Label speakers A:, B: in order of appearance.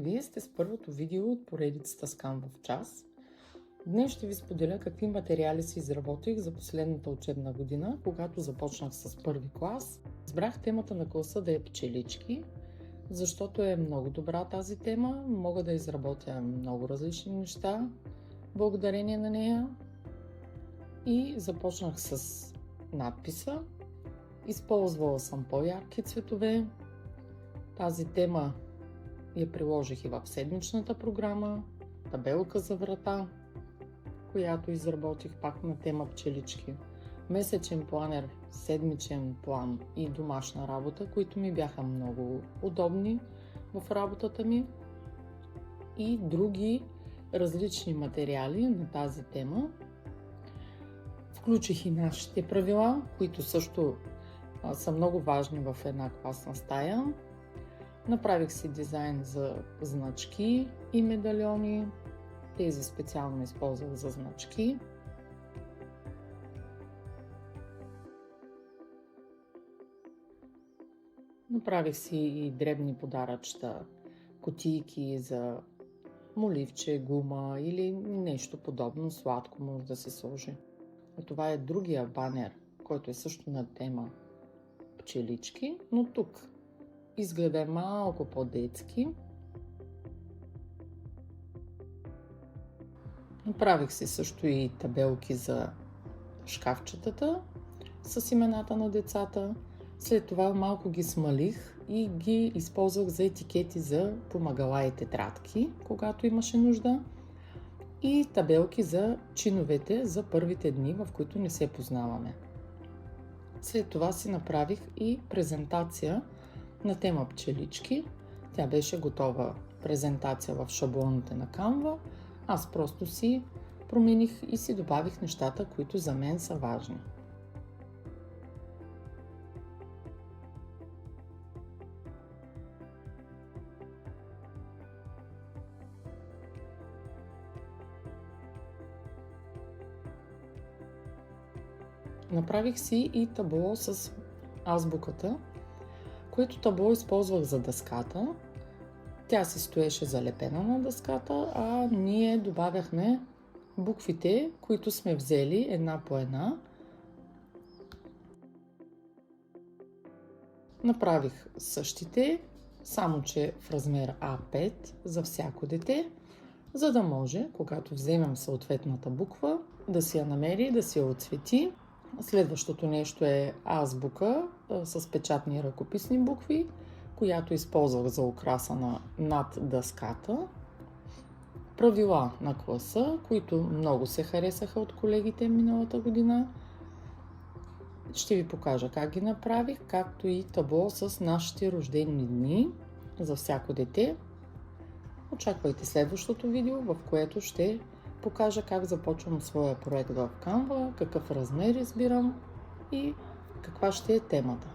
A: Вие сте с първото видео от поредицата Скам в час. Днес ще ви споделя какви материали си изработих за последната учебна година, когато започнах с първи клас. Избрах темата на класа да е пчелички, защото е много добра тази тема. Мога да изработя много различни неща благодарение на нея. И започнах с надписа. Използвала съм по-ярки цветове. Тази тема я приложих и в седмичната програма, табелка за врата, която изработих пак на тема пчелички, месечен планер, седмичен план и домашна работа, които ми бяха много удобни в работата ми, и други различни материали на тази тема. Включих и нашите правила, които също са много важни в една класна стая. Направих си дизайн за значки и медальони. Тези специално използвах за значки. Направих си и дребни подаръчета, кутийки за моливче, гума или нещо подобно сладко може да се сложи. Това е другия банер, който е също на тема пчелички, но тук изгледа малко по-детски. Направих си също и табелки за шкафчетата с имената на децата. След това малко ги смалих и ги използвах за етикети за помагала и тетрадки, когато имаше нужда. И табелки за чиновете за първите дни, в които не се познаваме. След това си направих и презентация на тема пчелички. Тя беше готова презентация в шаблоните на Canva. Аз просто си промених и си добавих нещата, които за мен са важни. Направих си и табло с азбуката, което табло използвах за дъската. Тя се стоеше залепена на дъската, а ние добавяхме буквите, които сме взели една по една. Направих същите, само че в размер А5 за всяко дете, за да може, когато вземем съответната буква, да си я намери, да си я отцвети. Следващото нещо е азбука с печатни ръкописни букви, която използвах за украса над дъската. Правила на класа, които много се харесаха от колегите миналата година. Ще ви покажа как ги направих, както и табло с нашите рождени дни за всяко дете. Очаквайте следващото видео, в което ще покажа как започвам своя проект в Canva, какъв размер избирам и каква ще е темата.